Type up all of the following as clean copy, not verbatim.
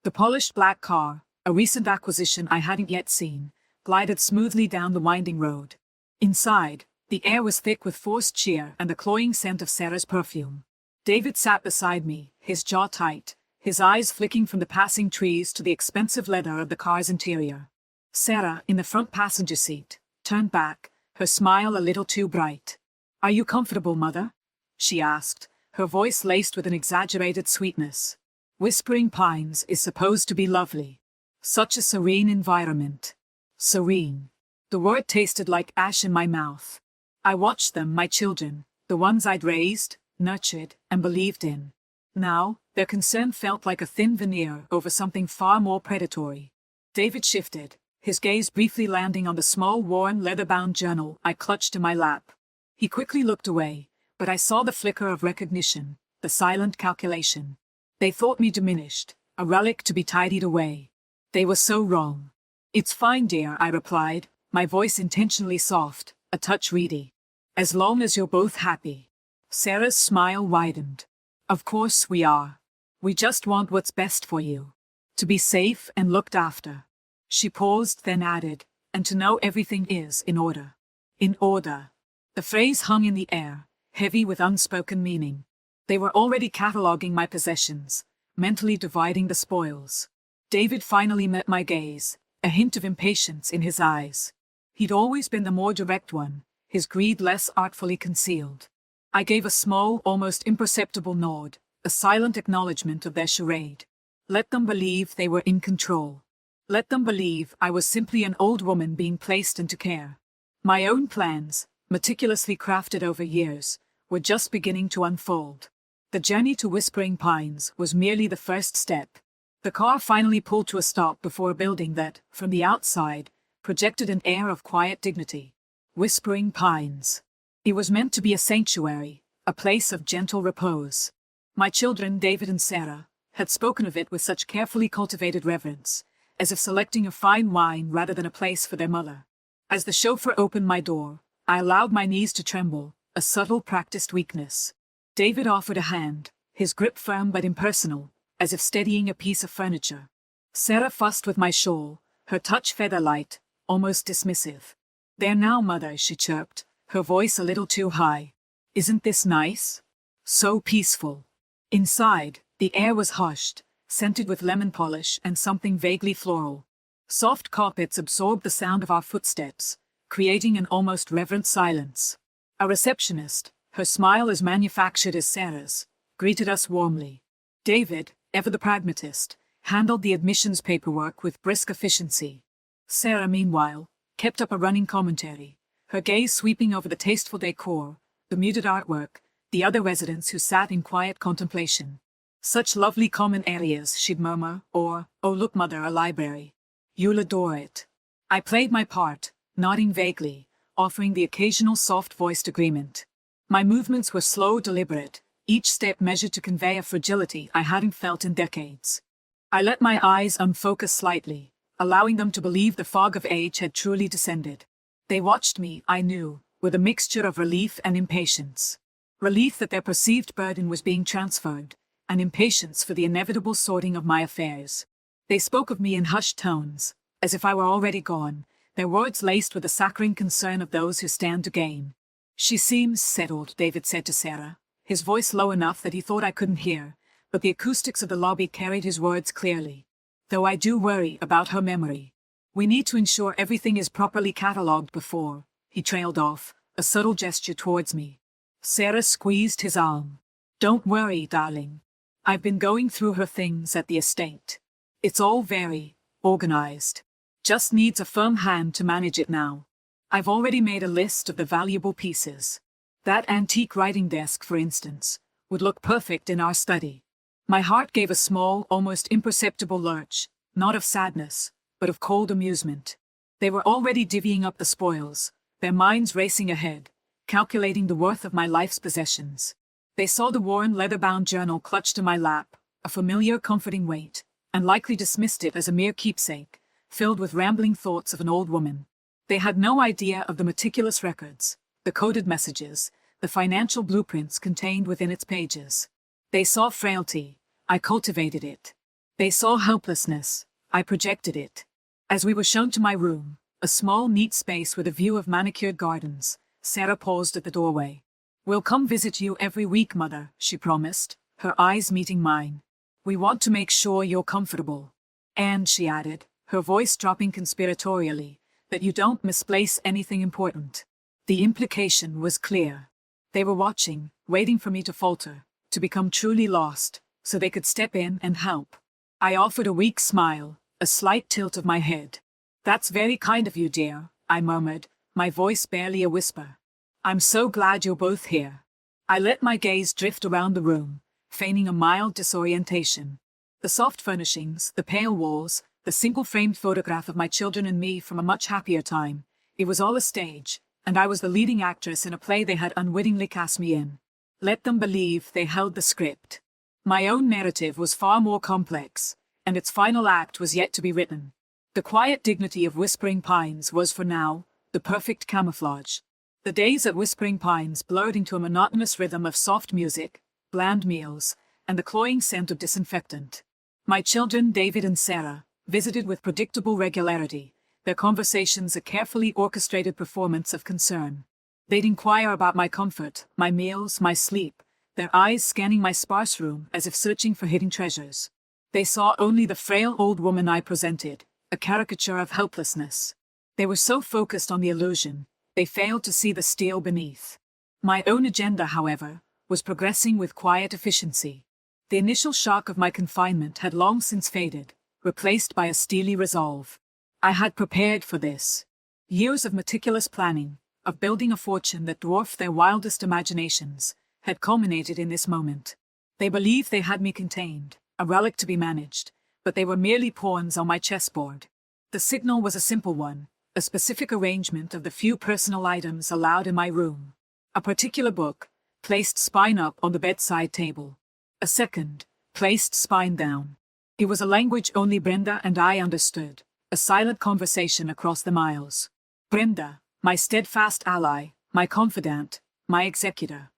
The polished black car, a recent acquisition I hadn't yet seen, glided smoothly down the winding road. Inside, the air was thick with forced cheer and the cloying scent of Sarah's perfume. David sat beside me, his jaw tight, his eyes flicking from the passing trees to the expensive leather of the car's interior. Sarah, in the front passenger seat, turned back, her smile a little too bright. "Are you comfortable, Mother?" she asked, her voice laced with an exaggerated sweetness. Whispering Pines is supposed to be lovely. Such a serene environment. Serene. The word tasted like ash in my mouth. I watched them, my children, the ones I'd raised, nurtured, and believed in. Now, their concern felt like a thin veneer over something far more predatory. David shifted, his gaze briefly landing on the small worn leather-bound journal I clutched in my lap. He quickly looked away, but I saw the flicker of recognition, the silent calculation. They thought me diminished, a relic to be tidied away. They were so wrong. "It's fine, dear," I replied, my voice intentionally soft, a touch reedy. "As long as you're both happy." Sarah's smile widened. "Of course we are. We just want what's best for you. To be safe and looked after." She paused, then added, "and to know everything is in order." In order. The phrase hung in the air, heavy with unspoken meaning. They were already cataloguing my possessions, mentally dividing the spoils. David finally met my gaze, a hint of impatience in his eyes. He'd always been the more direct one, his greed less artfully concealed. I gave a small, almost imperceptible nod, a silent acknowledgement of their charade. Let them believe they were in control. Let them believe I was simply an old woman being placed into care. My own plans, meticulously crafted over years, were just beginning to unfold. The journey to Whispering Pines was merely the first step. The car finally pulled to a stop before a building that, from the outside, projected an air of quiet dignity. Whispering Pines. It was meant to be a sanctuary, a place of gentle repose. My children, David and Sarah, had spoken of it with such carefully cultivated reverence, as if selecting a fine wine rather than a place for their mother. As the chauffeur opened my door, I allowed my knees to tremble, a subtle practiced weakness. David offered a hand, his grip firm but impersonal, as if steadying a piece of furniture. Sarah fussed with my shawl, her touch feather-light, almost dismissive. "There now, Mother," she chirped, her voice a little too high. "Isn't this nice? So peaceful." Inside, the air was hushed, scented with lemon polish and something vaguely floral. Soft carpets absorbed the sound of our footsteps, creating an almost reverent silence. A receptionist, her smile as manufactured as Sarah's, greeted us warmly. David, ever the pragmatist, handled the admissions paperwork with brisk efficiency. Sarah, meanwhile, kept up a running commentary, her gaze sweeping over the tasteful decor, the muted artwork, the other residents who sat in quiet contemplation. "Such lovely common areas," she'd murmur, or, "Oh look, Mother, a library. You'll adore it." I played my part, nodding vaguely, offering the occasional soft-voiced agreement. My movements were slow, deliberate, each step measured to convey a fragility I hadn't felt in decades. I let my eyes unfocus slightly, allowing them to believe the fog of age had truly descended. They watched me, I knew, with a mixture of relief and impatience. Relief that their perceived burden was being transferred, and impatience for the inevitable sorting of my affairs. They spoke of me in hushed tones, as if I were already gone, their words laced with the saccharine concern of those who stand to gain. "She seems settled," David said to Sarah, his voice low enough that he thought I couldn't hear, but the acoustics of the lobby carried his words clearly. "Though I do worry about her memory. We need to ensure everything is properly catalogued before," he trailed off, a subtle gesture towards me. Sarah squeezed his arm. "Don't worry, darling. I've been going through her things at the estate. It's all very organized. Just needs a firm hand to manage it now. I've already made a list of the valuable pieces. That antique writing desk, for instance, would look perfect in our study." My heart gave a small, almost imperceptible lurch, not of sadness, but of cold amusement. They were already divvying up the spoils, their minds racing ahead, calculating the worth of my life's possessions. They saw the worn leather-bound journal clutched in my lap, a familiar comforting weight, and likely dismissed it as a mere keepsake, filled with rambling thoughts of an old woman. They had no idea of the meticulous records, the coded messages, the financial blueprints contained within its pages. They saw frailty. I cultivated it. They saw helplessness. I projected it. As we were shown to my room, a small, neat space with a view of manicured gardens, Sarah paused at the doorway. "We'll come visit you every week, Mother," she promised, her eyes meeting mine. "We want to make sure you're comfortable. And," she added, her voice dropping conspiratorially, "that you don't misplace anything important." The implication was clear. They were watching, waiting for me to falter, to become truly lost, so they could step in and help. I offered a weak smile, a slight tilt of my head. "That's very kind of you, dear," I murmured, my voice barely a whisper. "I'm so glad you're both here." I let my gaze drift around the room, feigning a mild disorientation. The soft furnishings, the pale walls, the single-framed photograph of my children and me from a much happier time. It was all a stage, and I was the leading actress in a play they had unwittingly cast me in. Let them believe they held the script. My own narrative was far more complex, and its final act was yet to be written. The quiet dignity of Whispering Pines was, for now, the perfect camouflage. The days at Whispering Pines blurred into a monotonous rhythm of soft music, bland meals, and the cloying scent of disinfectant. My children, David and Sarah, visited with predictable regularity, their conversations a carefully orchestrated performance of concern. They'd inquire about my comfort, my meals, my sleep, their eyes scanning my sparse room as if searching for hidden treasures. They saw only the frail old woman I presented, a caricature of helplessness. They were so focused on the illusion, they failed to see the steel beneath. My own agenda, however, was progressing with quiet efficiency. The initial shock of my confinement had long since faded, replaced by a steely resolve. I had prepared for this. Years of meticulous planning, of building a fortune that dwarfed their wildest imaginations, had culminated in this moment. They believed they had me contained, a relic to be managed, but they were merely pawns on my chessboard. The signal was a simple one, a specific arrangement of the few personal items allowed in my room. A particular book, placed spine up on the bedside table. A second, placed spine down. It was a language only Brenda and I understood, a silent conversation across the miles. Brenda, my steadfast ally, my confidant, my executor.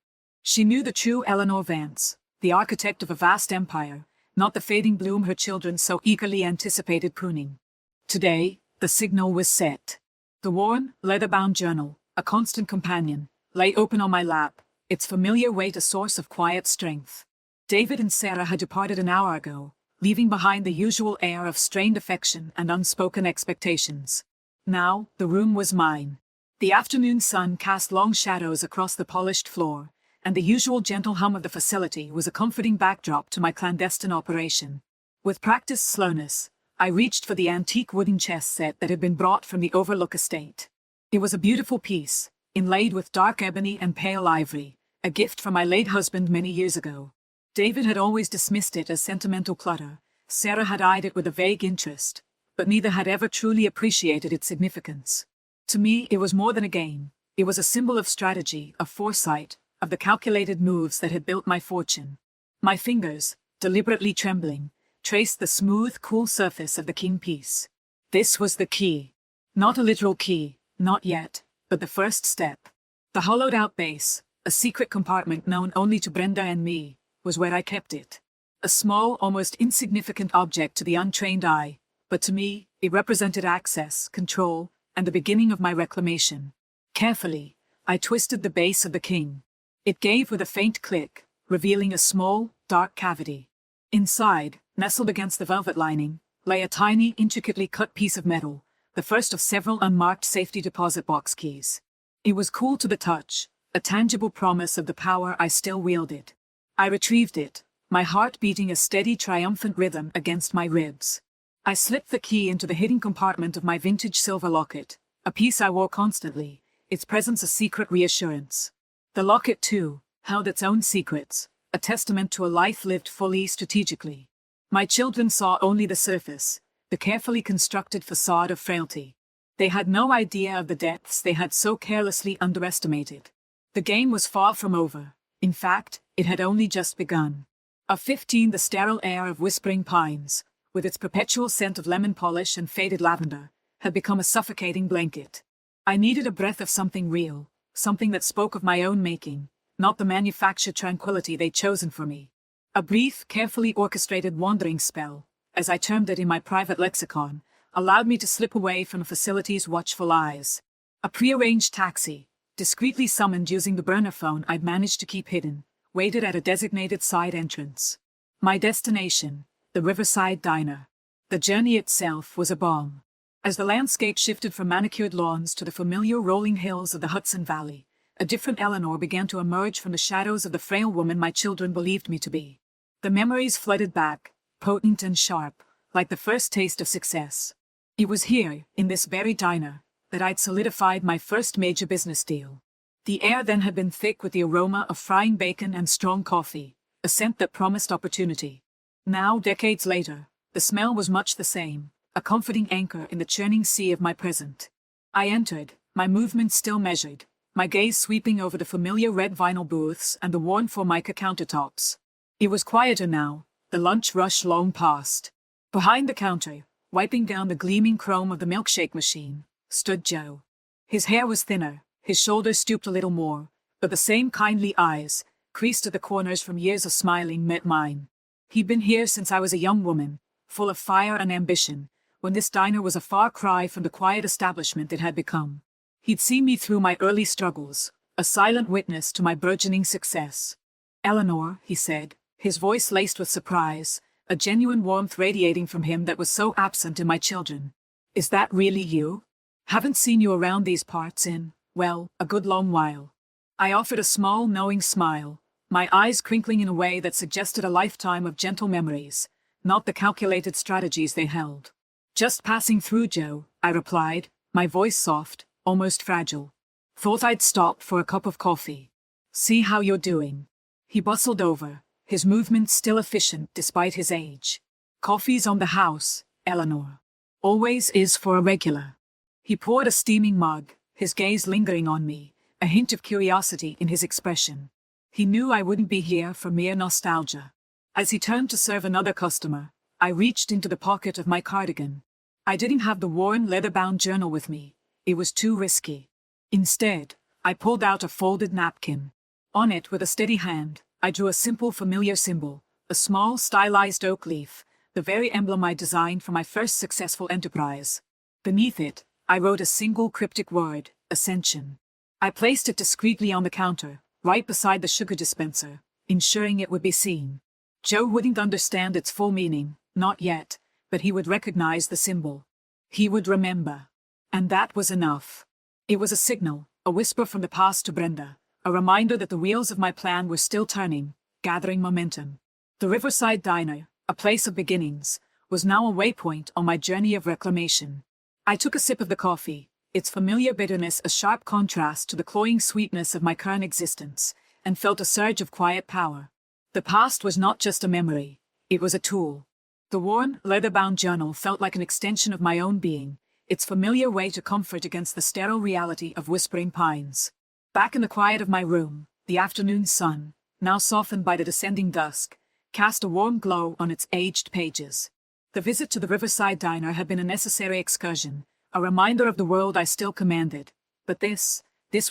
She knew the true Eleanor Vance, the architect of a vast empire, not the fading bloom her children so eagerly anticipated pruning. Today, the signal was set. The worn, leather-bound journal, a constant companion, lay open on my lap, its familiar weight a source of quiet strength. David and Sarah had departed an hour ago, leaving behind the usual air of strained affection and unspoken expectations. Now, the room was mine. The afternoon sun cast long shadows across the polished floor, and the usual gentle hum of the facility was a comforting backdrop to my clandestine operation. With practiced slowness, I reached for the antique wooden chess set that had been brought from the Overlook estate. It was a beautiful piece, inlaid with dark ebony and pale ivory, a gift from my late husband many years ago. David had always dismissed it as sentimental clutter. Sarah had eyed it with a vague interest, but neither had ever truly appreciated its significance. To me, it was more than a game. It was a symbol of strategy, of foresight, of the calculated moves that had built my fortune. My fingers, deliberately trembling, traced the smooth, cool surface of the king piece. This was the key. Not a literal key, not yet, but the first step. The hollowed-out base, a secret compartment known only to Brenda and me, was where I kept it. A small, almost insignificant object to the untrained eye, but to me, it represented access, control, and the beginning of my reclamation. Carefully, I twisted the base of the king. It gave with a faint click, revealing a small, dark cavity. Inside, nestled against the velvet lining, lay a tiny, intricately cut piece of metal, the first of several unmarked safety deposit box keys. It was cool to the touch, a tangible promise of the power I still wielded. I retrieved it, my heart beating a steady, triumphant rhythm against my ribs. I slipped the key into the hidden compartment of my vintage silver locket, a piece I wore constantly, its presence a secret reassurance. The locket, too, held its own secrets, a testament to a life lived fully strategically. My children saw only the surface, the carefully constructed facade of frailty. They had no idea of the depths they had so carelessly underestimated. The game was far from over. In fact, it had only just begun. Of 15, the sterile air of Whispering Pines, with its perpetual scent of lemon polish and faded lavender, had become a suffocating blanket. I needed a breath of something real, something that spoke of my own making, not the manufactured tranquility they'd chosen for me. A brief, carefully orchestrated wandering spell, as I termed it in my private lexicon, allowed me to slip away from the facility's watchful eyes. A prearranged taxi, discreetly summoned using the burner phone I'd managed to keep hidden, waited at a designated side entrance. My destination, the Riverside Diner. The journey itself was a balm. As the landscape shifted from manicured lawns to the familiar rolling hills of the Hudson Valley, a different Eleanor began to emerge from the shadows of the frail woman my children believed me to be. The memories flooded back, potent and sharp, like the first taste of success. It was here, in this very diner, that I'd solidified my first major business deal. The air then had been thick with the aroma of frying bacon and strong coffee, a scent that promised opportunity. Now, decades later, the smell was much the same, a comforting anchor in the churning sea of my present. I entered, my movements still measured, my gaze sweeping over the familiar red vinyl booths and the worn Formica countertops. It was quieter now, the lunch rush long past. Behind the counter, wiping down the gleaming chrome of the milkshake machine, stood Joe. His hair was thinner, his shoulders stooped a little more, but the same kindly eyes, creased at the corners from years of smiling, met mine. He'd been here since I was a young woman, full of fire and ambition, when this diner was a far cry from the quiet establishment it had become. He'd seen me through my early struggles, a silent witness to my burgeoning success. "Eleanor," he said, his voice laced with surprise, a genuine warmth radiating from him that was so absent in my children. "Is that really you? Haven't seen you around these parts in, well, a good long while." I offered a small, knowing smile, my eyes crinkling in a way that suggested a lifetime of gentle memories, not the calculated strategies they held. "Just passing through, Joe," I replied, my voice soft, almost fragile. "Thought I'd stop for a cup of coffee. See how you're doing." He bustled over, his movements still efficient despite his age. "Coffee's on the house, Eleanor. Always is for a regular." He poured a steaming mug, his gaze lingering on me, a hint of curiosity in his expression. He knew I wouldn't be here for mere nostalgia. As he turned to serve another customer, I reached into the pocket of my cardigan. I didn't have the worn leather-bound journal with me. It was too risky. Instead, I pulled out a folded napkin. On it, with a steady hand, I drew a simple familiar symbol, a small stylized oak leaf, the very emblem I designed for my first successful enterprise. Beneath it, I wrote a single cryptic word, Ascension. I placed it discreetly on the counter, right beside the sugar dispenser, ensuring it would be seen. Joe wouldn't understand its full meaning, not yet, but he would recognize the symbol. He would remember. And that was enough. It was a signal, a whisper from the past to Brenda, a reminder that the wheels of my plan were still turning, gathering momentum. The Riverside Diner, a place of beginnings, was now a waypoint on my journey of reclamation. I took a sip of the coffee, its familiar bitterness a sharp contrast to the cloying sweetness of my current existence, and felt a surge of quiet power. The past was not just a memory, it was a tool. The worn, leather-bound journal felt like an extension of my own being, its familiar way to comfort against the sterile reality of whispering pines. Back in the quiet of my room, the afternoon sun, now softened by the descending dusk, cast a warm glow on its aged pages. The visit to the Riverside Diner had been a necessary excursion, a reminder of the world I still commanded. But this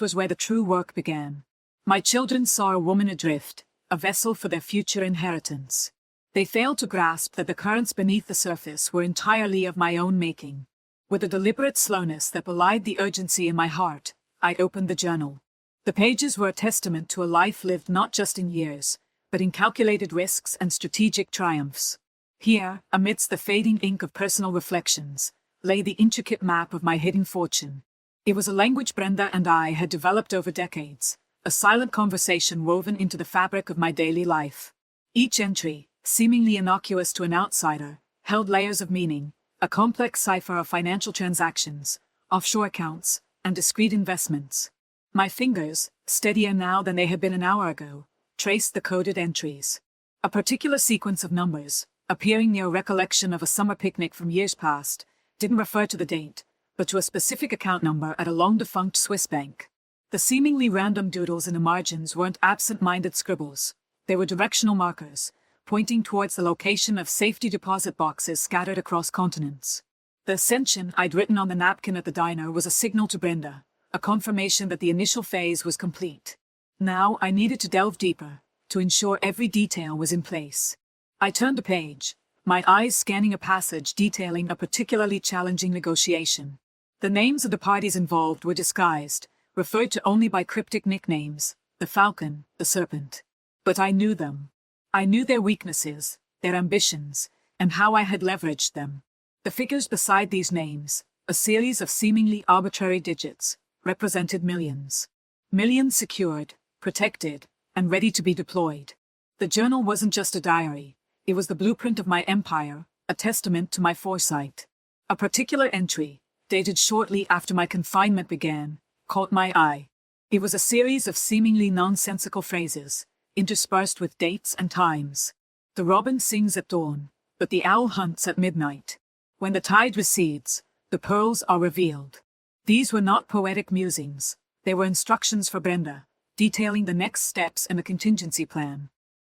was where the true work began. My children saw a woman adrift, a vessel for their future inheritance. They failed to grasp that the currents beneath the surface were entirely of my own making. With a deliberate slowness that belied the urgency in my heart, I opened the journal. The pages were a testament to a life lived not just in years, but in calculated risks and strategic triumphs. Here, amidst the fading ink of personal reflections, lay the intricate map of my hidden fortune. It was a language Brenda and I had developed over decades, a silent conversation woven into the fabric of my daily life. Each entry, seemingly innocuous to an outsider, held layers of meaning, a complex cipher of financial transactions, offshore accounts, and discrete investments. My fingers, steadier now than they had been an hour ago, traced the coded entries. A particular sequence of numbers, appearing near a recollection of a summer picnic from years past, didn't refer to the date, but to a specific account number at a long-defunct Swiss bank. The seemingly random doodles in the margins weren't absent-minded scribbles. They were directional markers, pointing towards the location of safety deposit boxes scattered across continents. The Ascension I'd written on the napkin at the diner was a signal to Brenda, a confirmation that the initial phase was complete. Now I needed to delve deeper, to ensure every detail was in place. I turned the page, my eyes scanning a passage detailing a particularly challenging negotiation. The names of the parties involved were disguised, referred to only by cryptic nicknames, the Falcon, the Serpent. But I knew them. I knew their weaknesses, their ambitions, and how I had leveraged them. The figures beside these names, a series of seemingly arbitrary digits, represented millions. Millions secured, protected, and ready to be deployed. The journal wasn't just a diary. It was the blueprint of my empire, a testament to my foresight. A particular entry, dated shortly after my confinement began, caught my eye. It was a series of seemingly nonsensical phrases, interspersed with dates and times. The robin sings at dawn, but the owl hunts at midnight. When the tide recedes, the pearls are revealed. These were not poetic musings. They were instructions for Brenda, detailing the next steps in a contingency plan.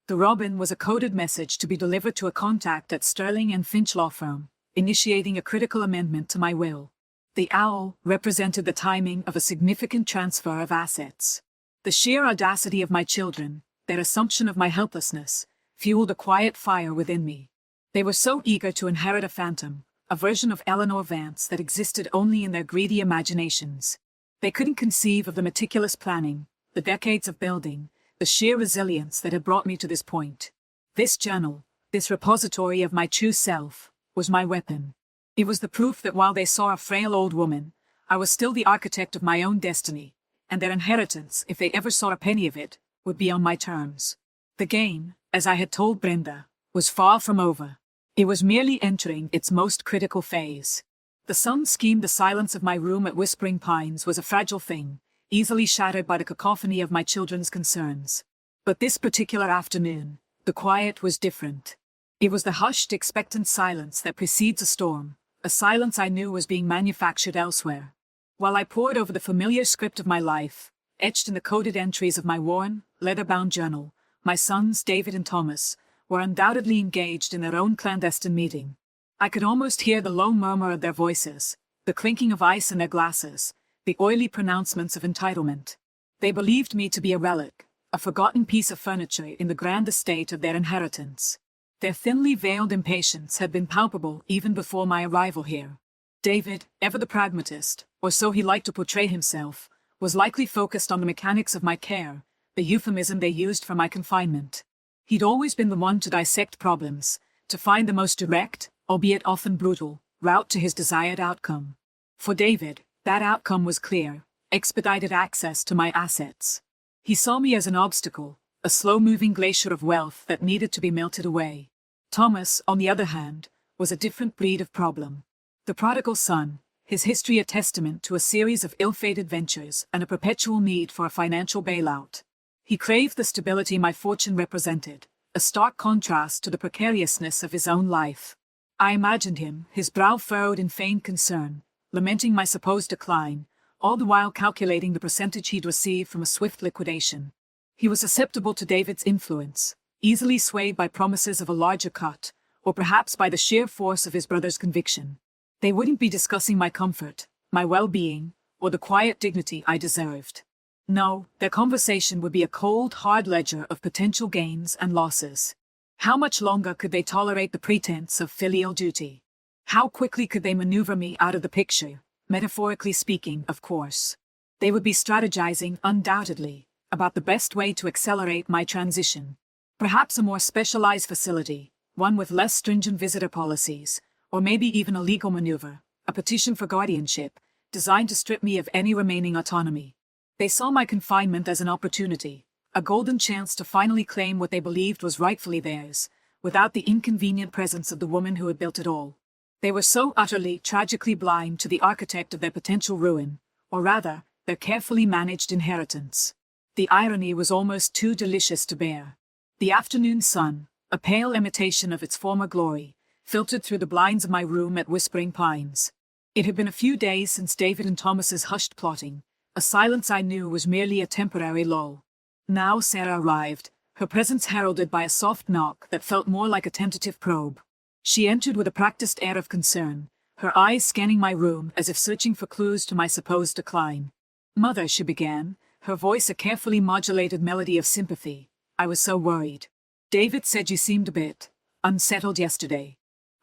The robin was a coded message to be delivered to a contact at Sterling and Finch law firm, initiating a critical amendment to my will. The owl represented the timing of a significant transfer of assets. The sheer audacity of my children, their assumption of my helplessness, fueled a quiet fire within me. They were so eager to inherit a phantom, a version of Eleanor Vance that existed only in their greedy imaginations. They couldn't conceive of the meticulous planning, the decades of building, the sheer resilience that had brought me to this point. This journal, this repository of my true self, was my weapon. It was the proof that while they saw a frail old woman, I was still the architect of my own destiny, and their inheritance, if they ever saw a penny of it, would be on my terms. The game, as I had told Brenda, was far from over. It was merely entering its most critical phase. The sun schemed the silence of my room at Whispering Pines was a fragile thing, easily shattered by the cacophony of my children's concerns. But this particular afternoon, the quiet was different. It was the hushed, expectant silence that precedes a storm, a silence I knew was being manufactured elsewhere. While I pored over the familiar script of my life, etched in the coded entries of my worn, leather-bound journal, my sons, David and Thomas, were undoubtedly engaged in their own clandestine meeting. I could almost hear the low murmur of their voices, the clinking of ice in their glasses, the oily pronouncements of entitlement. They believed me to be a relic, a forgotten piece of furniture in the grand estate of their inheritance. Their thinly veiled impatience had been palpable even before my arrival here. David, ever the pragmatist, or so he liked to portray himself, was likely focused on the mechanics of my care, the euphemism they used for my confinement. He'd always been the one to dissect problems, to find the most direct, albeit often brutal, route to his desired outcome. For David, that outcome was clear: expedited access to my assets. He saw me as an obstacle, a slow-moving glacier of wealth that needed to be melted away. Thomas, on the other hand, was a different breed of problem. The prodigal son, his history a testament to a series of ill-fated ventures and a perpetual need for a financial bailout. He craved the stability my fortune represented, a stark contrast to the precariousness of his own life. I imagined him, his brow furrowed in feigned concern, lamenting my supposed decline, all the while calculating the percentage he'd receive from a swift liquidation. He was susceptible to David's influence, easily swayed by promises of a larger cut, or perhaps by the sheer force of his brother's conviction. They wouldn't be discussing my comfort, my well-being, or the quiet dignity I deserved. No, their conversation would be a cold, hard ledger of potential gains and losses. How much longer could they tolerate the pretense of filial duty? How quickly could they maneuver me out of the picture, metaphorically speaking, of course? They would be strategizing, undoubtedly, about the best way to accelerate my transition. Perhaps a more specialized facility, one with less stringent visitor policies, or maybe even a legal maneuver, a petition for guardianship, designed to strip me of any remaining autonomy. They saw my confinement as an opportunity, a golden chance to finally claim what they believed was rightfully theirs, without the inconvenient presence of the woman who had built it all. They were so utterly, tragically blind to the architect of their potential ruin, or rather, their carefully managed inheritance. The irony was almost too delicious to bear. The afternoon sun, a pale imitation of its former glory, filtered through the blinds of my room at Whispering Pines. It had been a few days since David and Thomas's hushed plotting, a silence I knew was merely a temporary lull. Now Sarah arrived, her presence heralded by a soft knock that felt more like a tentative probe. She entered with a practiced air of concern, her eyes scanning my room as if searching for clues to my supposed decline. "Mother," she began, her voice a carefully modulated melody of sympathy. "I was so worried. David said you seemed a bit unsettled yesterday."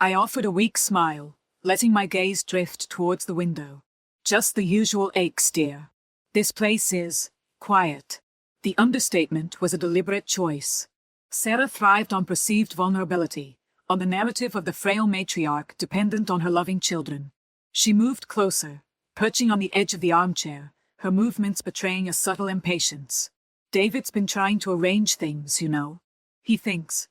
I offered a weak smile, letting my gaze drift towards the window. Just the usual aches, dear. This place is quiet. The understatement was a deliberate choice. Sarah thrived on perceived vulnerability, on the narrative of the frail matriarch dependent on her loving children. She moved closer, perching on the edge of the armchair, her movements betraying a subtle impatience. David's been trying to arrange things, you know. He thinks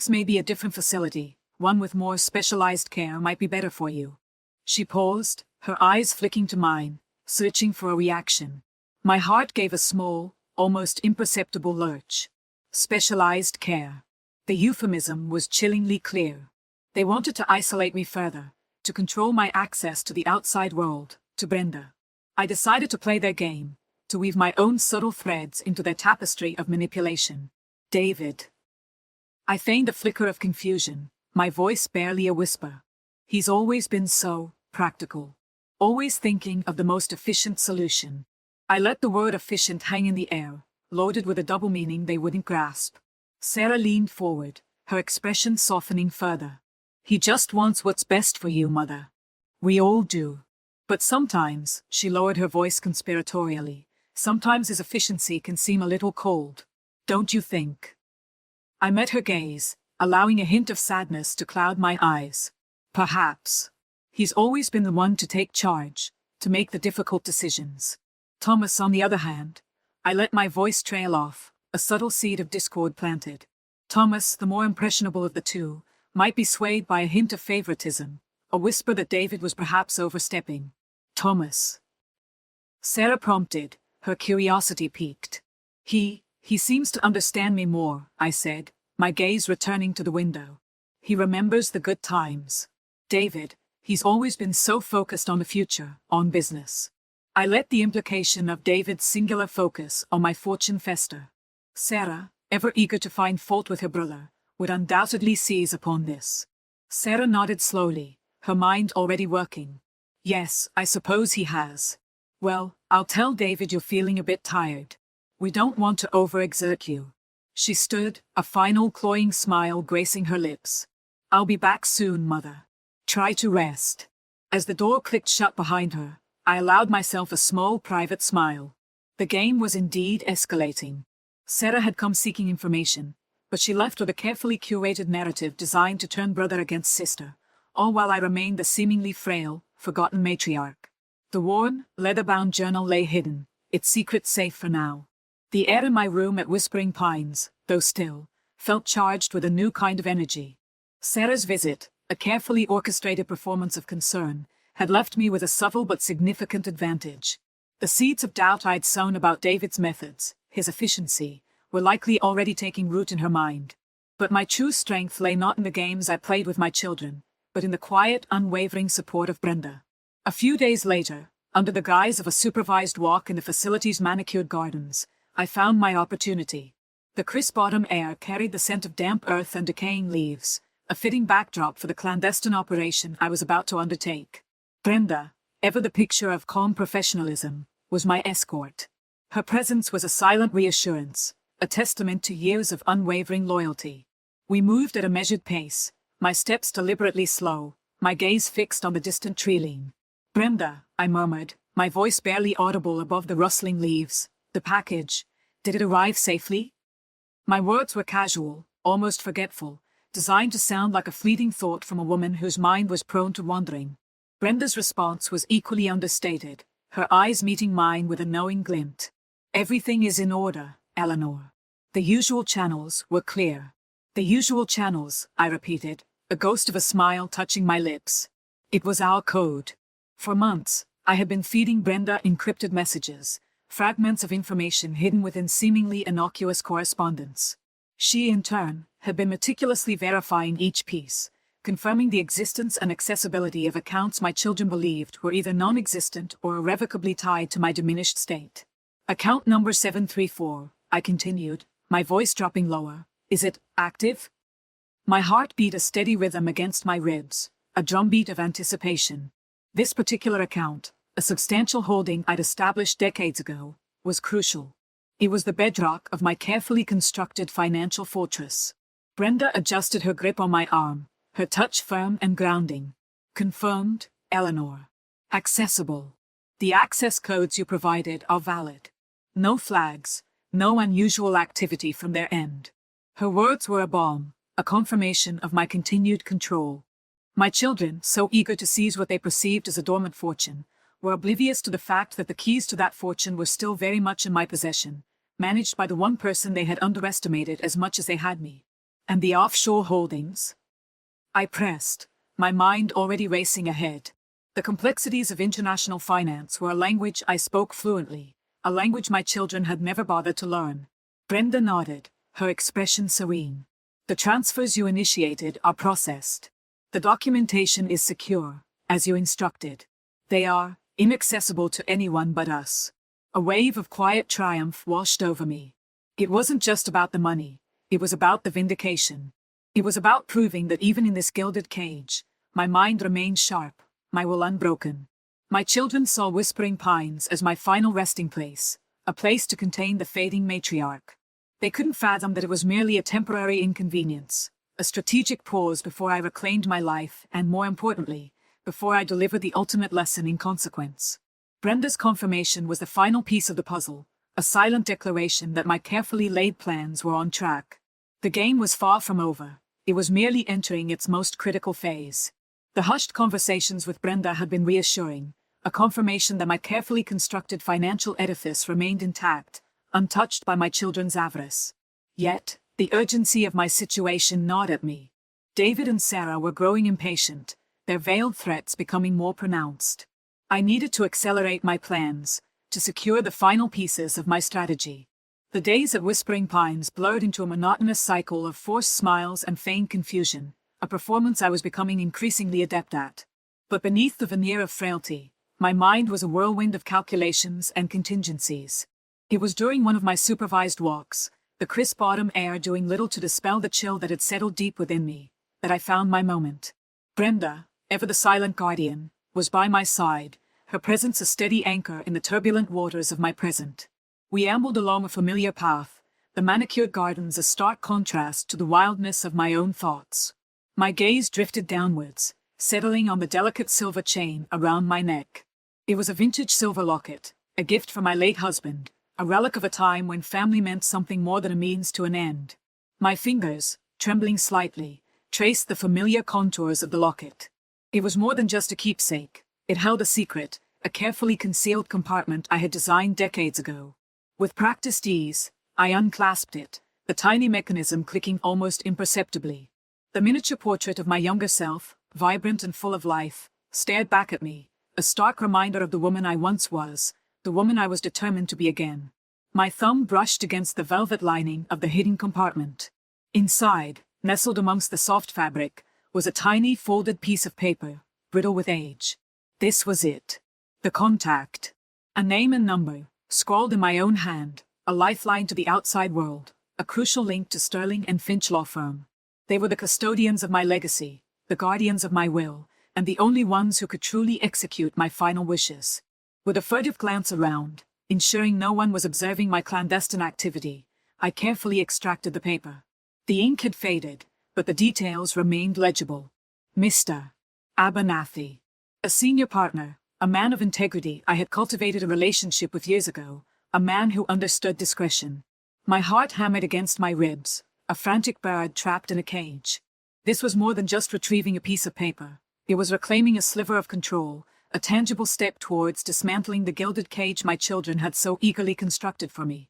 maybe a different facility, one with more specialized care, might be better for you. She paused, her eyes flicking to mine, searching for a reaction. My heart gave a small, almost imperceptible lurch. Specialized care. The euphemism was chillingly clear. They wanted to isolate me further, to control my access to the outside world, to Brenda. I decided to play their game, to weave my own subtle threads into their tapestry of manipulation. David. I feigned a flicker of confusion, my voice barely a whisper. He's always been so practical. Always thinking of the most efficient solution. I let the word efficient hang in the air, loaded with a double meaning they wouldn't grasp. Sarah leaned forward, her expression softening further. He just wants what's best for you, Mother. We all do. But sometimes, she lowered her voice conspiratorially, sometimes his efficiency can seem a little cold. Don't you think? I met her gaze, allowing a hint of sadness to cloud my eyes. Perhaps. He's always been the one to take charge, to make the difficult decisions. Thomas, on the other hand, I let my voice trail off, a subtle seed of discord planted. Thomas, the more impressionable of the two, might be swayed by a hint of favoritism, a whisper that David was perhaps overstepping. Thomas. Sarah prompted, her curiosity piqued. He seems to understand me more, I said, my gaze returning to the window. He remembers the good times. David, he's always been so focused on the future, on business. I let the implication of David's singular focus on my fortune fester. Sarah, ever eager to find fault with her brother, would undoubtedly seize upon this. Sarah nodded slowly, her mind already working. Yes, I suppose he has. Well, I'll tell David you're feeling a bit tired. We don't want to overexert you. She stood, a final cloying smile gracing her lips. I'll be back soon, Mother. Try to rest. As the door clicked shut behind her, I allowed myself a small private smile. The game was indeed escalating. Sarah had come seeking information, but she left with a carefully curated narrative designed to turn brother against sister, all while I remained the seemingly frail, forgotten matriarch. The worn, leather-bound journal lay hidden, its secret safe for now. The air in my room at Whispering Pines, though still, felt charged with a new kind of energy. Sarah's visit, a carefully orchestrated performance of concern, had left me with a subtle but significant advantage. The seeds of doubt I'd sown about David's methods, his efficiency, were likely already taking root in her mind. But my true strength lay not in the games I played with my children, but in the quiet, unwavering support of Brenda. A few days later, under the guise of a supervised walk in the facility's manicured gardens, I found my opportunity. The crisp autumn air carried the scent of damp earth and decaying leaves, a fitting backdrop for the clandestine operation I was about to undertake. Brenda, ever the picture of calm professionalism, was my escort. Her presence was a silent reassurance, a testament to years of unwavering loyalty. We moved at a measured pace, my steps deliberately slow, my gaze fixed on the distant tree-line. Brenda, I murmured, my voice barely audible above the rustling leaves. The package. Did it arrive safely? My words were casual, almost forgetful, designed to sound like a fleeting thought from a woman whose mind was prone to wandering. Brenda's response was equally understated, her eyes meeting mine with a knowing glint. Everything is in order, Eleanor. The usual channels were clear. The usual channels, I repeated, a ghost of a smile touching my lips. It was our code. For months, I had been feeding Brenda encrypted messages, fragments of information hidden within seemingly innocuous correspondence. She, in turn, had been meticulously verifying each piece, confirming the existence and accessibility of accounts my children believed were either non-existent or irrevocably tied to my diminished state. Account number 734, I continued, my voice dropping lower. Is it active? My heart beat a steady rhythm against my ribs, a drumbeat of anticipation. This particular account, a substantial holding I'd established decades ago, was crucial. It was the bedrock of my carefully constructed financial fortress. Brenda adjusted her grip on my arm, Her touch firm and grounding. Confirmed, Eleanor. Accessible. The access codes you provided are valid. No flags, no unusual activity from their end. Her words were a balm, a confirmation of my continued control. My children, so eager to seize what they perceived as a dormant fortune, were oblivious to the fact that the keys to that fortune were still very much in my possession, managed by the one person they had underestimated as much as they had me. And the offshore holdings? I pressed, my mind already racing ahead. The complexities of international finance were a language I spoke fluently, a language my children had never bothered to learn. Brenda nodded, her expression serene. The transfers you initiated are processed. The documentation is secure, as you instructed. They are inaccessible to anyone but us. A wave of quiet triumph washed over me. It wasn't just about the money, it was about the vindication. It was about proving that even in this gilded cage, my mind remained sharp, my will unbroken. My children saw Whispering Pines as my final resting place, a place to contain the fading matriarch. They couldn't fathom that it was merely a temporary inconvenience, a strategic pause before I reclaimed my life and, more importantly, before I delivered the ultimate lesson in consequence. Brenda's confirmation was the final piece of the puzzle, a silent declaration that my carefully laid plans were on track. The game was far from over. It was merely entering its most critical phase. The hushed conversations with Brenda had been reassuring, a confirmation that my carefully constructed financial edifice remained intact, untouched by my children's avarice. Yet, the urgency of my situation gnawed at me. David and Sarah were growing impatient, their veiled threats becoming more pronounced. I needed to accelerate my plans, to secure the final pieces of my strategy. The days at Whispering Pines blurred into a monotonous cycle of forced smiles and feigned confusion, a performance I was becoming increasingly adept at. But beneath the veneer of frailty, my mind was a whirlwind of calculations and contingencies. It was during one of my supervised walks, the crisp autumn air doing little to dispel the chill that had settled deep within me, that I found my moment. Brenda, ever the silent guardian, was by my side, her presence a steady anchor in the turbulent waters of my present. We ambled along a familiar path, the manicured gardens a stark contrast to the wildness of my own thoughts. My gaze drifted downwards, settling on the delicate silver chain around my neck. It was a vintage silver locket, a gift from my late husband, a relic of a time when family meant something more than a means to an end. My fingers, trembling slightly, traced the familiar contours of the locket. It was more than just a keepsake. It held a secret, a carefully concealed compartment I had designed decades ago. With practiced ease, I unclasped it, the tiny mechanism clicking almost imperceptibly. The miniature portrait of my younger self, vibrant and full of life, stared back at me, a stark reminder of the woman I once was, the woman I was determined to be again. My thumb brushed against the velvet lining of the hidden compartment. Inside, nestled amongst the soft fabric, was a tiny folded piece of paper, brittle with age. This was it. The contact. A name and number, scrawled in my own hand, a lifeline to the outside world, a crucial link to Sterling and Finch law firm. They were the custodians of my legacy, the guardians of my will, and the only ones who could truly execute my final wishes. With a furtive glance around, ensuring no one was observing my clandestine activity, I carefully extracted the paper. The ink had faded, but the details remained legible. Mr. Abernathy. A senior partner, a man of integrity I had cultivated a relationship with years ago, a man who understood discretion. My heart hammered against my ribs, a frantic bird trapped in a cage. This was more than just retrieving a piece of paper. It was reclaiming a sliver of control, a tangible step towards dismantling the gilded cage my children had so eagerly constructed for me.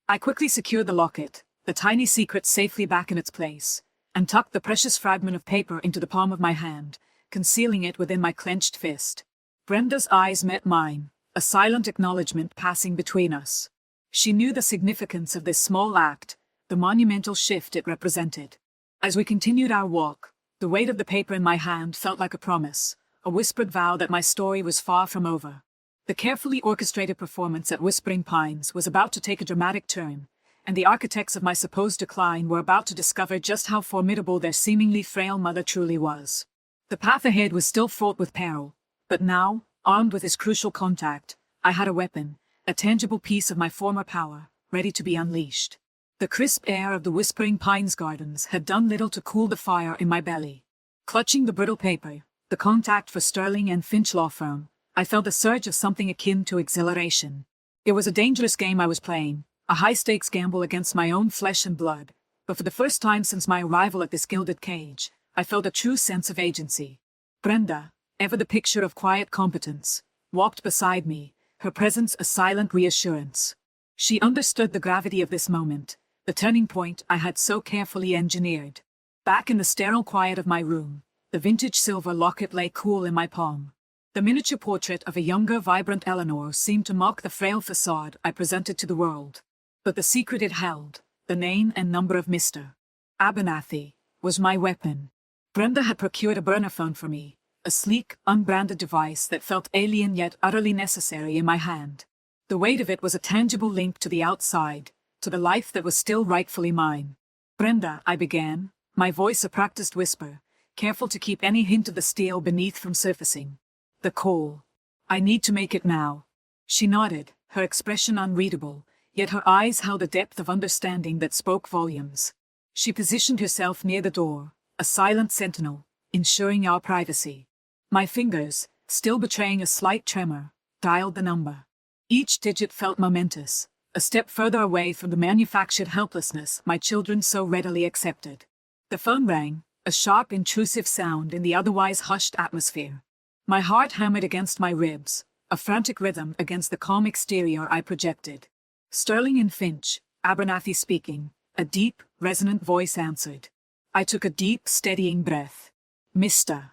I quickly secured the locket, the tiny secret safely back in its place, and tucked the precious fragment of paper into the palm of my hand, concealing it within my clenched fist. Brenda's eyes met mine, a silent acknowledgement passing between us. She knew the significance of this small act, the monumental shift it represented. As we continued our walk, the weight of the paper in my hand felt like a promise, a whispered vow that my story was far from over. The carefully orchestrated performance at Whispering Pines was about to take a dramatic turn, and the architects of my supposed decline were about to discover just how formidable their seemingly frail mother truly was. The path ahead was still fraught with peril, but now, armed with this crucial contact, I had a weapon, a tangible piece of my former power, ready to be unleashed. The crisp air of the Whispering Pines gardens had done little to cool the fire in my belly. Clutching the brittle paper, the contact for Sterling and Finch law firm, I felt a surge of something akin to exhilaration. It was a dangerous game I was playing, a high-stakes gamble against my own flesh and blood, but for the first time since my arrival at this gilded cage, I felt a true sense of agency. Brenda, ever the picture of quiet competence, walked beside me, her presence a silent reassurance. She understood the gravity of this moment, the turning point I had so carefully engineered. Back in the sterile quiet of my room, the vintage silver locket lay cool in my palm. The miniature portrait of a younger, vibrant Eleanor seemed to mock the frail facade I presented to the world. But the secret it held, the name and number of Mr. Abernathy, was my weapon. Brenda had procured a burner phone for me, a sleek, unbranded device that felt alien yet utterly necessary in my hand. The weight of it was a tangible link to the outside, to the life that was still rightfully mine. Brenda, I began, my voice a practiced whisper, careful to keep any hint of the steel beneath from surfacing. The call. I need to make it now. She nodded, her expression unreadable, yet her eyes held a depth of understanding that spoke volumes. She positioned herself near the door, a silent sentinel, ensuring our privacy. My fingers, still betraying a slight tremor, dialed the number. Each digit felt momentous, a step further away from the manufactured helplessness my children so readily accepted. The phone rang, a sharp, intrusive sound in the otherwise hushed atmosphere. My heart hammered against my ribs, a frantic rhythm against the calm exterior I projected. Sterling and Finch, Abernathy speaking, a deep, resonant voice answered. I took a deep, steadying breath. Mr.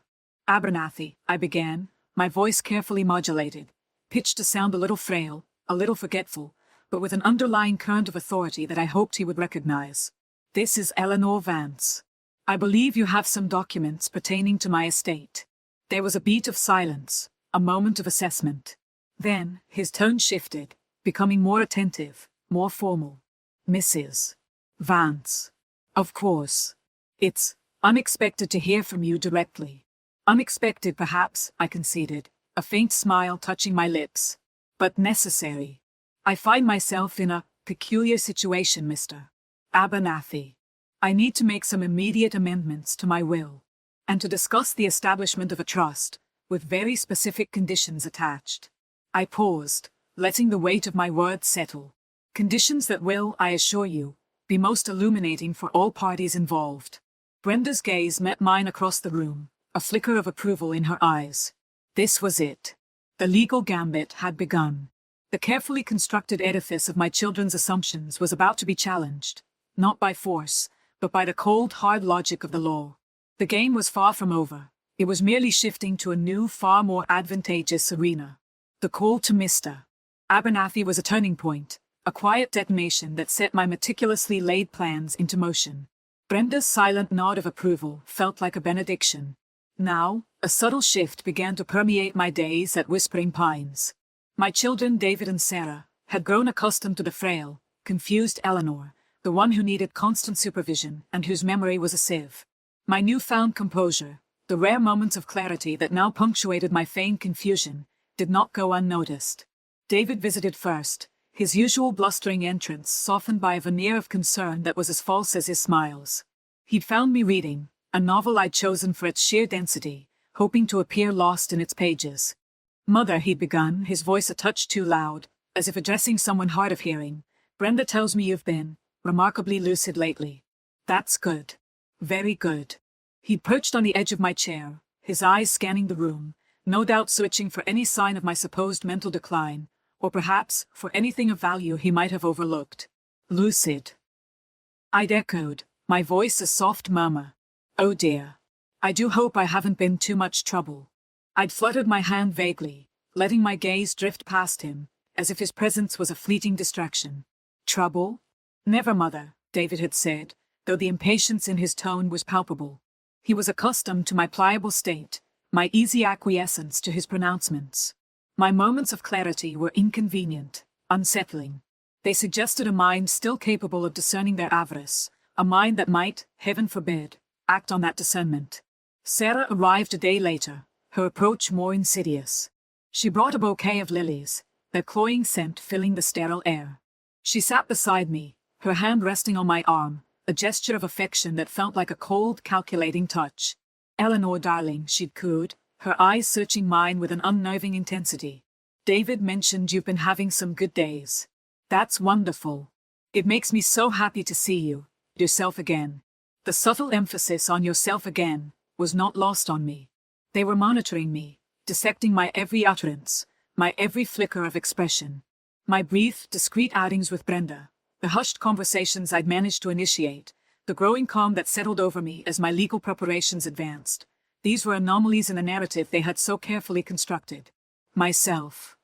Abernathy, I began, my voice carefully modulated, pitched to sound a little frail, a little forgetful, but with an underlying current of authority that I hoped he would recognize. This is Eleanor Vance. I believe you have some documents pertaining to my estate. There was a beat of silence, a moment of assessment. Then, his tone shifted, becoming more attentive, more formal. Mrs. Vance. Of course. It's unexpected to hear from you directly. Unexpected, perhaps, I conceded, a faint smile touching my lips. But necessary. I find myself in a peculiar situation, Mr. Abernathy. I need to make some immediate amendments to my will, and to discuss the establishment of a trust, with very specific conditions attached. I paused, letting the weight of my words settle. Conditions that will, I assure you, be most illuminating for all parties involved. Brenda's gaze met mine across the room, a flicker of approval in her eyes. This was it. The legal gambit had begun. The carefully constructed edifice of my children's assumptions was about to be challenged, not by force, but by the cold, hard logic of the law. The game was far from over. It was merely shifting to a new, far more advantageous arena. The call to Mr. Abernathy was a turning point, a quiet detonation that set my meticulously laid plans into motion. Brenda's silent nod of approval felt like a benediction. Now, a subtle shift began to permeate my days at Whispering Pines. My children, David and Sarah, had grown accustomed to the frail, confused Eleanor, the one who needed constant supervision and whose memory was a sieve. My newfound composure, the rare moments of clarity that now punctuated my feigned confusion, did not go unnoticed. David visited first, his usual blustering entrance softened by a veneer of concern that was as false as his smiles. He'd found me reading, a novel I'd chosen for its sheer density, hoping to appear lost in its pages. Mother, he'd begun, his voice a touch too loud, as if addressing someone hard of hearing. Brenda tells me you've been remarkably lucid lately. That's good. Very good. He'd perched on the edge of my chair, his eyes scanning the room, no doubt searching for any sign of my supposed mental decline, or perhaps for anything of value he might have overlooked. Lucid. I'd echoed, my voice a soft murmur. Oh dear. I do hope I haven't been too much trouble. I'd fluttered my hand vaguely, letting my gaze drift past him, as if his presence was a fleeting distraction. Trouble? Never, Mother, David had said, though the impatience in his tone was palpable. He was accustomed to my pliable state, my easy acquiescence to his pronouncements. My moments of clarity were inconvenient, unsettling. They suggested a mind still capable of discerning their avarice, a mind that might, heaven forbid, act on that discernment. Sarah arrived a day later, her approach more insidious. She brought a bouquet of lilies, their cloying scent filling the sterile air. She sat beside me, her hand resting on my arm, a gesture of affection that felt like a cold, calculating touch. Eleanor, darling, she'd cooed, her eyes searching mine with an unnerving intensity. David mentioned you've been having some good days. That's wonderful. It makes me so happy to see you, yourself again. The subtle emphasis on yourself again was not lost on me. They were monitoring me, dissecting my every utterance, my every flicker of expression. My brief, discreet outings with Brenda, the hushed conversations I'd managed to initiate, the growing calm that settled over me as my legal preparations advanced. These were anomalies in the narrative they had so carefully constructed. Myself.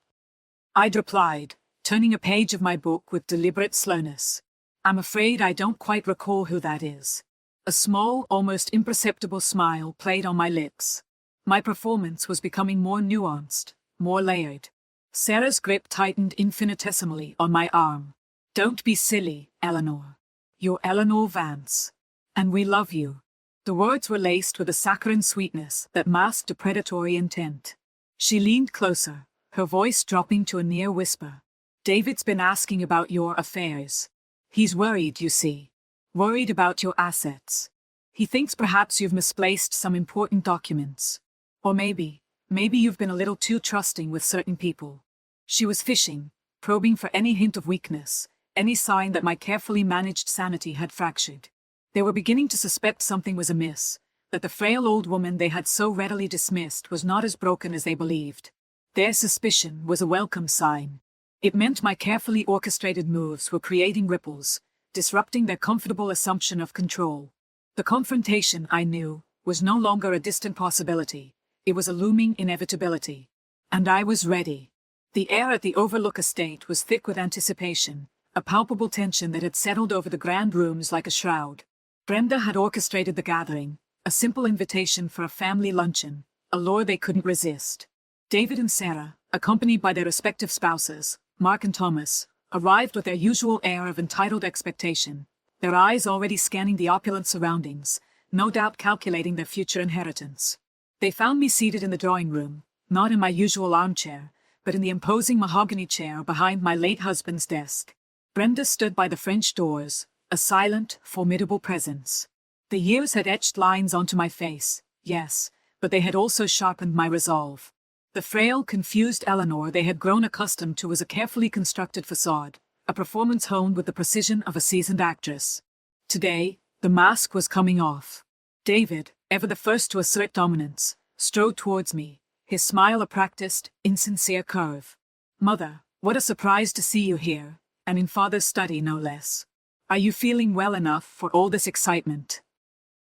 I'd replied, turning a page of my book with deliberate slowness. I'm afraid I don't quite recall who that is. A small, almost imperceptible smile played on my lips. My performance was becoming more nuanced, more layered. Sarah's grip tightened infinitesimally on my arm. Don't be silly, Eleanor. You're Eleanor Vance. And we love you. The words were laced with a saccharine sweetness that masked a predatory intent. She leaned closer, her voice dropping to a near whisper. David's been asking about your affairs. He's worried, you see. Worried about your assets. He thinks perhaps you've misplaced some important documents. Or maybe you've been a little too trusting with certain people. She was fishing, probing for any hint of weakness, any sign that my carefully managed sanity had fractured. They were beginning to suspect something was amiss, that the frail old woman they had so readily dismissed was not as broken as they believed. Their suspicion was a welcome sign. It meant my carefully orchestrated moves were creating ripples, disrupting their comfortable assumption of control. The confrontation, I knew, was no longer a distant possibility. It was a looming inevitability. And I was ready. The air at the Overlook estate was thick with anticipation, a palpable tension that had settled over the grand rooms like a shroud. Brenda had orchestrated the gathering, a simple invitation for a family luncheon, a lure they couldn't resist. David and Sarah, accompanied by their respective spouses, Mark and Thomas, arrived with their usual air of entitled expectation, their eyes already scanning the opulent surroundings, no doubt calculating their future inheritance. They found me seated in the drawing room, not in my usual armchair, but in the imposing mahogany chair behind my late husband's desk. Brenda stood by the French doors, a silent, formidable presence. The years had etched lines onto my face, yes, but they had also sharpened my resolve. The frail, confused Eleanor they had grown accustomed to was a carefully constructed facade, a performance honed with the precision of a seasoned actress. Today, the mask was coming off. David, ever the first to assert dominance, strode towards me, his smile a practiced, insincere curve. Mother, what a surprise to see you here, and in Father's study no less. Are you feeling well enough for all this excitement?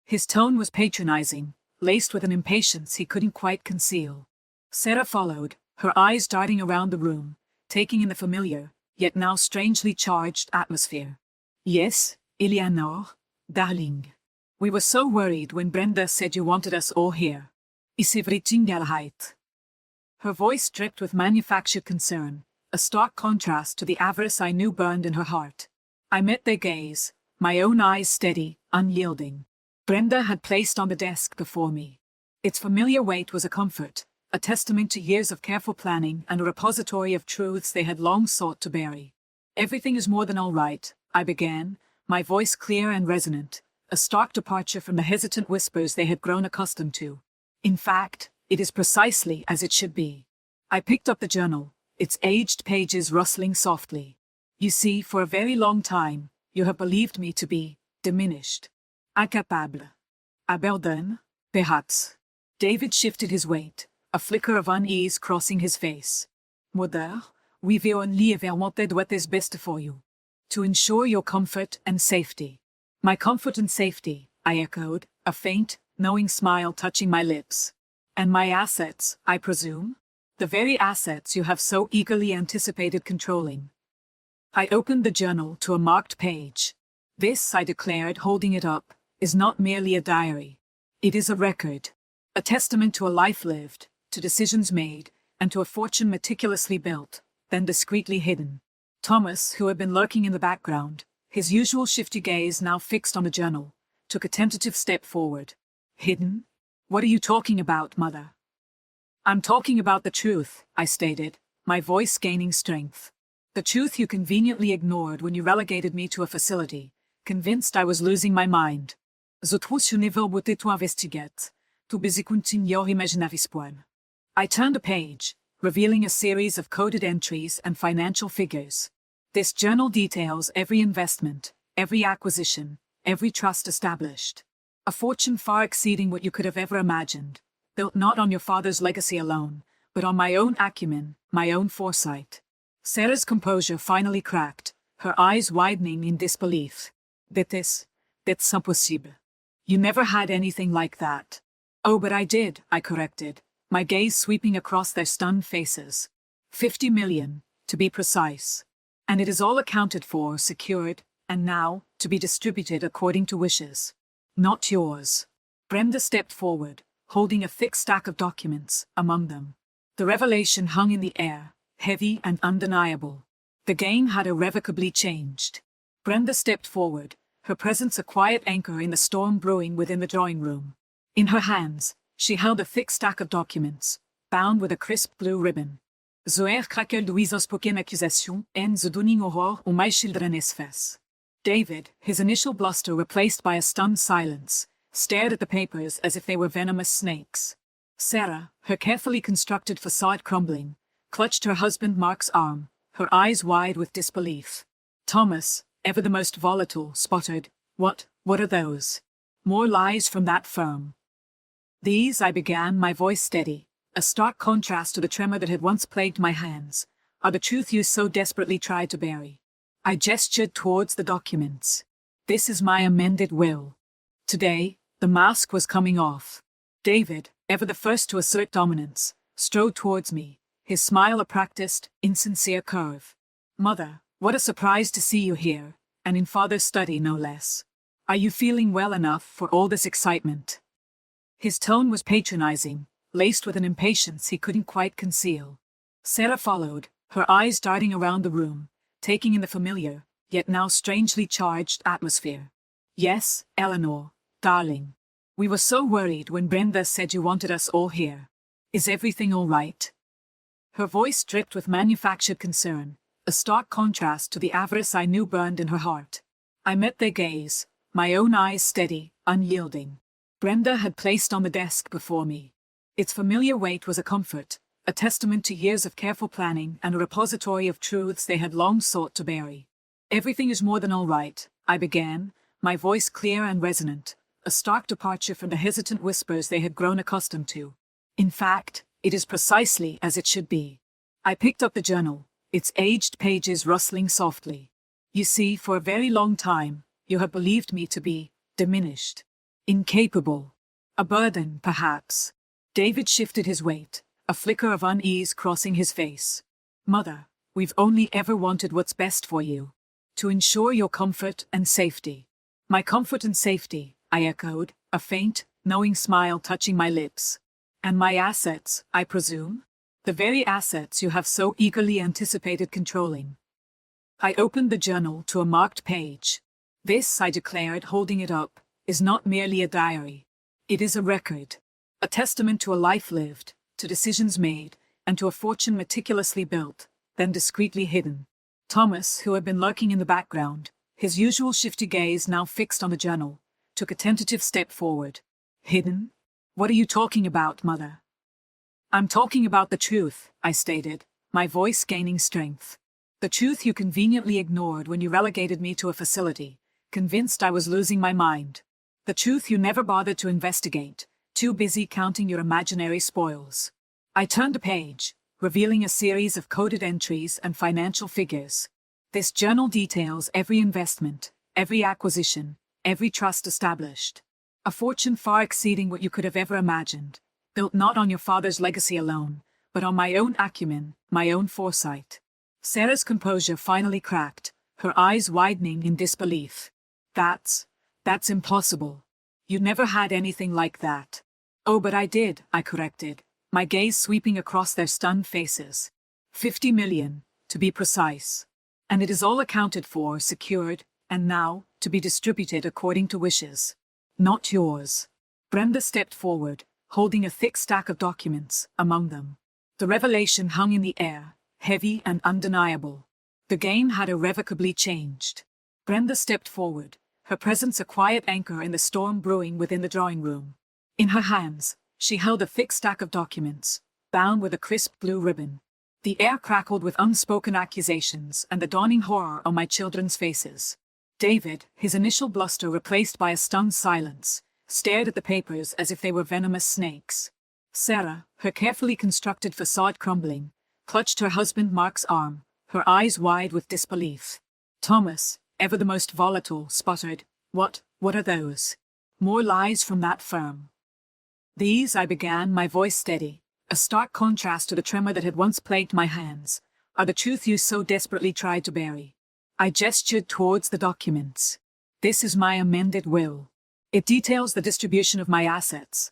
His tone was patronizing, laced with an impatience he couldn't quite conceal. Sarah followed, her eyes darting around the room, taking in the familiar, yet now strangely charged atmosphere. Yes, Eleanor, darling. We were so worried when Brenda said you wanted us all here. Is everything all right? Her voice dripped with manufactured concern, a stark contrast to the avarice I knew burned in her heart. I met their gaze, my own eyes steady, unyielding. Brenda had placed on the desk before me. Its familiar weight was a comfort, a testament to years of careful planning and a repository of truths they had long sought to bury. Everything is more than all right, I began, my voice clear and resonant, a stark departure from the hesitant whispers they had grown accustomed to. In fact, it is precisely as it should be. I picked up the journal, its aged pages rustling softly. You see, for a very long time, you have believed me to be diminished. Incapable. Abandoned, perhaps. David shifted his weight, a flicker of unease crossing his face. Mother, we will only ever wanted what is best for you. To ensure your comfort and safety. My comfort and safety, I echoed, a faint, knowing smile touching my lips. And my assets, I presume? The very assets you have so eagerly anticipated controlling. I opened the journal to a marked page. This, I declared, holding it up, is not merely a diary. It is a record. A testament to a life lived, to decisions made, and to a fortune meticulously built, then discreetly hidden. Thomas, who had been lurking in the background, his usual shifty gaze now fixed on the journal, took a tentative step forward. Hidden? What are you talking about, Mother? I'm talking about the truth, I stated, my voice gaining strength. The truth you conveniently ignored when you relegated me to a facility, convinced I was losing my mind. The truth you never wanted to investigate. Tu bisikuntin imaginavis poem. I turned a page, revealing a series of coded entries and financial figures. This journal details every investment, every acquisition, every trust established. A fortune far exceeding what you could have ever imagined, built not on your father's legacy alone, but on my own acumen, my own foresight. Sarah's composure finally cracked, her eyes widening in disbelief. That's impossible. You never had anything like that. Oh, but I did, I corrected, my gaze sweeping across their stunned faces. 50 million, to be precise. And it is all accounted for, secured, and now, to be distributed according to wishes. Not yours. Brenda stepped forward, holding a thick stack of documents, among them. The revelation hung in the air, heavy and undeniable. The game had irrevocably changed. Brenda stepped forward, her presence a quiet anchor in the storm brewing within the drawing room. In her hands, she held a thick stack of documents, bound with a crisp blue ribbon. Zoer krakel de wisospoken accusation en ze doening horror om my children's face. David, his initial bluster replaced by a stunned silence, stared at the papers as if they were venomous snakes. Sarah, her carefully constructed facade crumbling, clutched her husband Mark's arm, her eyes wide with disbelief. Thomas, ever the most volatile, sputtered, What are those? More lies from that firm. These, I began, my voice steady, a stark contrast to the tremor that had once plagued my hands, are the truth you so desperately tried to bury. I gestured towards the documents. This is my amended will. Today, the mask was coming off. David, ever the first to assert dominance, strode towards me, his smile a practiced, insincere curve. Mother, what a surprise to see you here, and in father's study no less. Are you feeling well enough for all this excitement? His tone was patronizing, laced with an impatience he couldn't quite conceal. Sarah followed, her eyes darting around the room, taking in the familiar, yet now strangely charged atmosphere. Yes, Eleanor, darling. We were so worried when Brenda said you wanted us all here. Is everything all right? Her voice dripped with manufactured concern, a stark contrast to the avarice I knew burned in her heart. I met their gaze, my own eyes steady, unyielding. Brenda had placed on the desk before me. Its familiar weight was a comfort, a testament to years of careful planning and a repository of truths they had long sought to bury. Everything is more than all right, I began, my voice clear and resonant, a stark departure from the hesitant whispers they had grown accustomed to. In fact, it is precisely as it should be. I picked up the journal, its aged pages rustling softly. You see, for a very long time, you have believed me to be diminished, incapable, a burden, perhaps. David shifted his weight, a flicker of unease crossing his face. Mother, we've only ever wanted what's best for you, to ensure your comfort and safety. My comfort and safety, I echoed, a faint, knowing smile touching my lips. And my assets, I presume? The very assets you have so eagerly anticipated controlling. I opened the journal to a marked page. This, I declared, holding it up, is not merely a diary. It is a record, a testament to a life lived, to decisions made, and to a fortune meticulously built, then discreetly hidden. Thomas, who had been lurking in the background, his usual shifty gaze now fixed on the journal, took a tentative step forward. Hidden? What are you talking about, Mother? I'm talking about the truth, I stated, my voice gaining strength. The truth you conveniently ignored when you relegated me to a facility, convinced I was losing my mind. The truth you never bothered to investigate, too busy counting your imaginary spoils. I turned a page, revealing a series of coded entries and financial figures. This journal details every investment, every acquisition, every trust established. A fortune far exceeding what you could have ever imagined, built not on your father's legacy alone, but on my own acumen, my own foresight. Sarah's composure finally cracked, her eyes widening in disbelief. That's impossible. You never had anything like that. Oh, but I did, I corrected, my gaze sweeping across their stunned faces. 50 million, to be precise. And it is all accounted for, secured, and now, to be distributed according to wishes. Not yours. Brenda stepped forward, holding a thick stack of documents, among them. The revelation hung in the air, heavy and undeniable. The game had irrevocably changed. Brenda stepped forward, her presence a quiet anchor in the storm brewing within the drawing room. In her hands, She held a thick stack of documents, bound with a crisp blue ribbon. The air crackled with unspoken accusations and the dawning horror on my children's faces. David, his initial bluster replaced by a stunned silence, stared at the papers as if they were venomous snakes. Sarah, her carefully constructed facade crumbling, clutched her husband Mark's arm, her eyes wide with disbelief. Thomas, ever the most volatile, sputtered, What are those? More lies from that firm. These, I began, my voice steady, a stark contrast to the tremor that had once plagued my hands, are the truth you so desperately tried to bury. I gestured towards the documents. This is my amended will. It details the distribution of my assets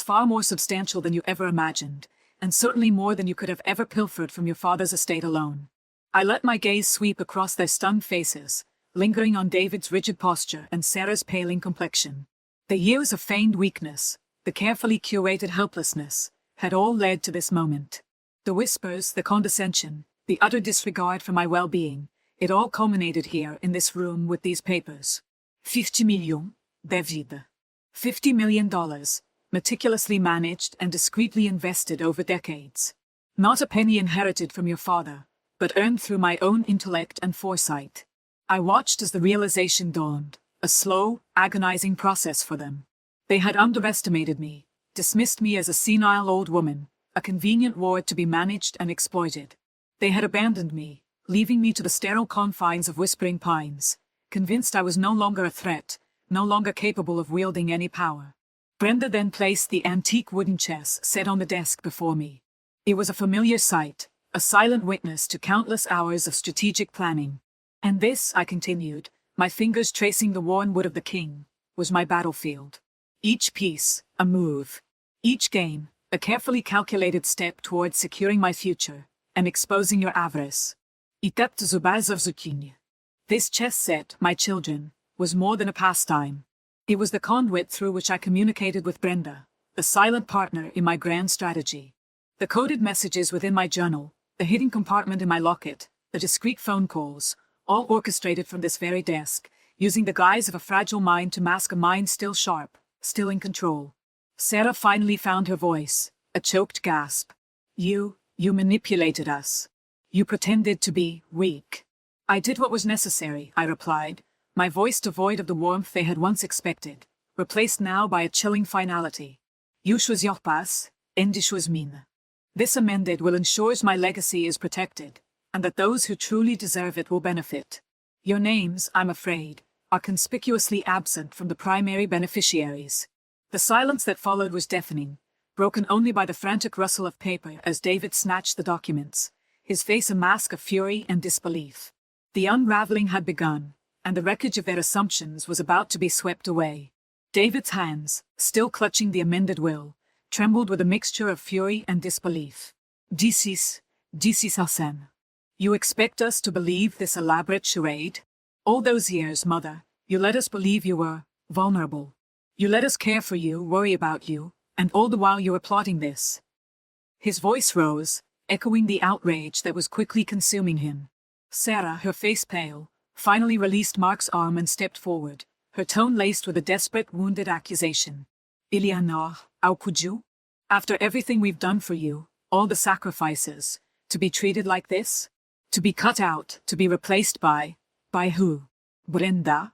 far more substantial than you ever imagined, and certainly more than you could have ever pilfered from your father's estate alone. I let my gaze sweep across their stunned faces, lingering on David's rigid posture and Sarah's paling complexion. The years of feigned weakness, the carefully curated helplessness, had all led to this moment. The whispers, the condescension, the utter disregard for my well-being, it all culminated here in this room with these papers. 50 millions, David. $50 million, meticulously managed and discreetly invested over decades. Not a penny inherited from your father, but earned through my own intellect and foresight. I watched as the realization dawned, a slow, agonizing process for them. They had underestimated me, dismissed me as a senile old woman, a convenient ward to be managed and exploited. They had abandoned me, leaving me to the sterile confines of Whispering Pines, convinced I was no longer a threat, no longer capable of wielding any power. Brenda then placed the antique wooden chess set on the desk before me. It was a familiar sight, a silent witness to countless hours of strategic planning. And this, I continued, my fingers tracing the worn wood of the king, was my battlefield. Each piece, a move. Each game, a carefully calculated step towards securing my future and exposing your avarice. This chess set, my children, was more than a pastime. It was the conduit through which I communicated with Brenda, the silent partner in my grand strategy. The coded messages within my journal, the hidden compartment in my locket, the discreet phone calls, all orchestrated from this very desk, using the guise of a fragile mind to mask a mind still sharp, still in control. Sarah finally found her voice, a choked gasp. You manipulated us. You pretended to be weak. I did what was necessary, I replied, my voice devoid of the warmth they had once expected, replaced now by a chilling finality. You chose your pass, and ich was mine. This amended will ensure my legacy is protected, and that those who truly deserve it will benefit. Your names, I'm afraid, are conspicuously absent from the primary beneficiaries. The silence that followed was deafening, broken only by the frantic rustle of paper as David snatched the documents, his face a mask of fury and disbelief. The unraveling had begun, and the wreckage of their assumptions was about to be swept away. David's hands, still clutching the amended will, trembled with a mixture of fury and disbelief. This Hassan. You expect us to believe this elaborate charade? All those years, Mother, you let us believe you were vulnerable. You let us care for you, worry about you, and all the while you were plotting this. His voice rose, echoing the outrage that was quickly consuming him. Sarah, her face pale, finally released Mark's arm and stepped forward, her tone laced with a desperate, wounded accusation. Eleanor, how could you? After everything we've done for you, all the sacrifices, to be treated like this? To be cut out, to be replaced by who? Brenda?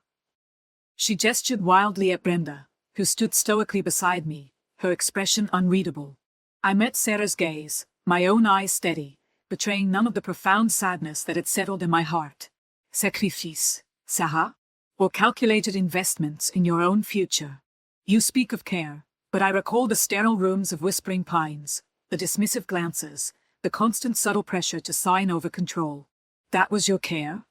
She gestured wildly at Brenda, who stood stoically beside me, her expression unreadable. I met Sarah's gaze, my own eyes steady, betraying none of the profound sadness that had settled in my heart. Sacrifice, Sarah? Or calculated investments in your own future? You speak of care, but I recall the sterile rooms of Whispering Pines, the dismissive glances, the constant subtle pressure to sign over control. That was your care?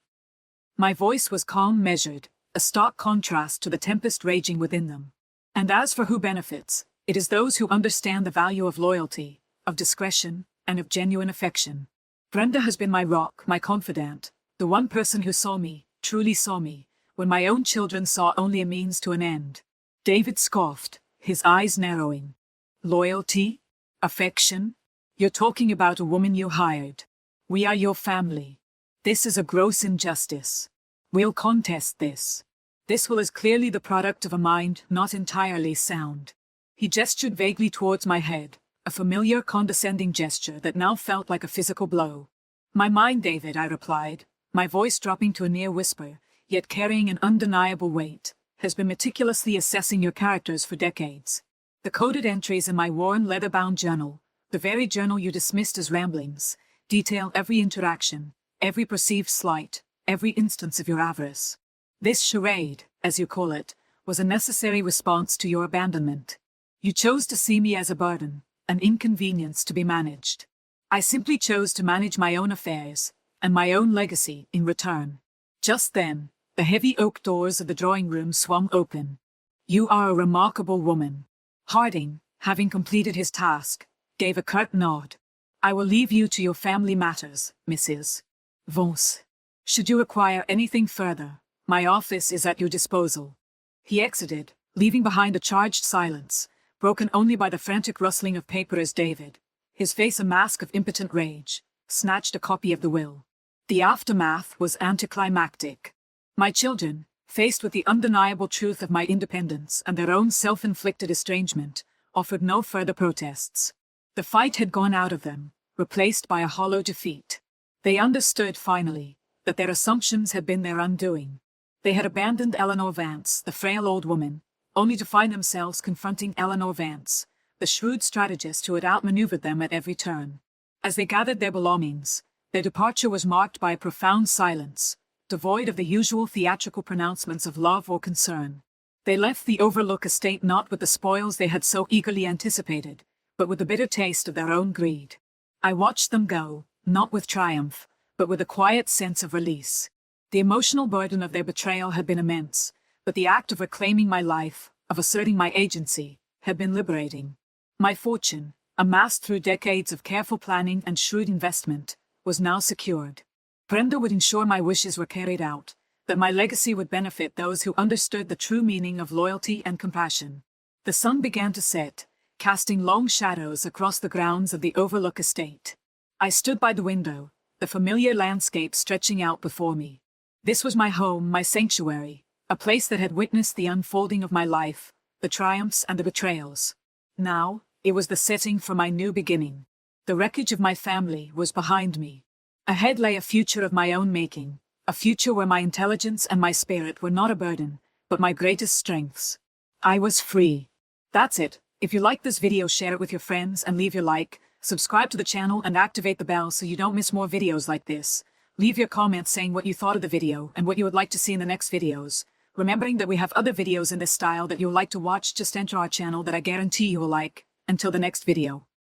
My voice was calm, measured, a stark contrast to the tempest raging within them. And as for who benefits, it is those who understand the value of loyalty, of discretion, and of genuine affection. Brenda has been my rock, my confidant, the one person who saw me, truly saw me, when my own children saw only a means to an end. David scoffed, his eyes narrowing. Loyalty? Affection? You're talking about a woman you hired. We are your family. This is a gross injustice. We'll contest this. This will is clearly the product of a mind not entirely sound. He gestured vaguely towards my head, a familiar condescending gesture that now felt like a physical blow. My mind, David, I replied, my voice dropping to a near whisper, yet carrying an undeniable weight, has been meticulously assessing your characters for decades. The coded entries in my worn leather-bound journal, the very journal you dismissed as ramblings, detail every interaction, every perceived slight, every instance of your avarice. This charade, as you call it, was a necessary response to your abandonment. You chose to see me as a burden, an inconvenience to be managed. I simply chose to manage my own affairs, and my own legacy in return. Just then, the heavy oak doors of the drawing room swung open. You are a remarkable woman. Harding, having completed his task, gave a curt nod. I will leave you to your family matters, Mrs. Vance. Should you require anything further, my office is at your disposal. He exited, leaving behind a charged silence, broken only by the frantic rustling of paper as David, his face a mask of impotent rage, snatched a copy of the will. The aftermath was anticlimactic. My children, faced with the undeniable truth of my independence and their own self-inflicted estrangement, offered no further protests. The fight had gone out of them, replaced by a hollow defeat. They understood, finally, that their assumptions had been their undoing. They had abandoned Eleanor Vance, the frail old woman, only to find themselves confronting Eleanor Vance, the shrewd strategist who had outmaneuvered them at every turn. As they gathered their belongings, their departure was marked by a profound silence, devoid of the usual theatrical pronouncements of love or concern. They left the Overlook estate not with the spoils they had so eagerly anticipated, but with the bitter taste of their own greed. I watched them go, not with triumph, but with a quiet sense of release. The emotional burden of their betrayal had been immense, but the act of reclaiming my life, of asserting my agency, had been liberating. My fortune, amassed through decades of careful planning and shrewd investment, was now secured. Brenda would ensure my wishes were carried out, that my legacy would benefit those who understood the true meaning of loyalty and compassion. The sun began to set, casting long shadows across the grounds of the Overlook estate. I stood by the window, the familiar landscape stretching out before me. This was my home, my sanctuary, a place that had witnessed the unfolding of my life, the triumphs and the betrayals. Now, it was the setting for my new beginning. The wreckage of my family was behind me. Ahead lay a future of my own making, a future where my intelligence and my spirit were not a burden, but my greatest strengths. I was free. That's it. If you liked this video, share it with your friends and leave your like, subscribe to the channel and activate the bell so you don't miss more videos like this. Leave your comments saying what you thought of the video and what you would like to see in the next videos. Remembering that we have other videos in this style that you'll like to watch, just enter our channel that I guarantee you will like. Until the next video.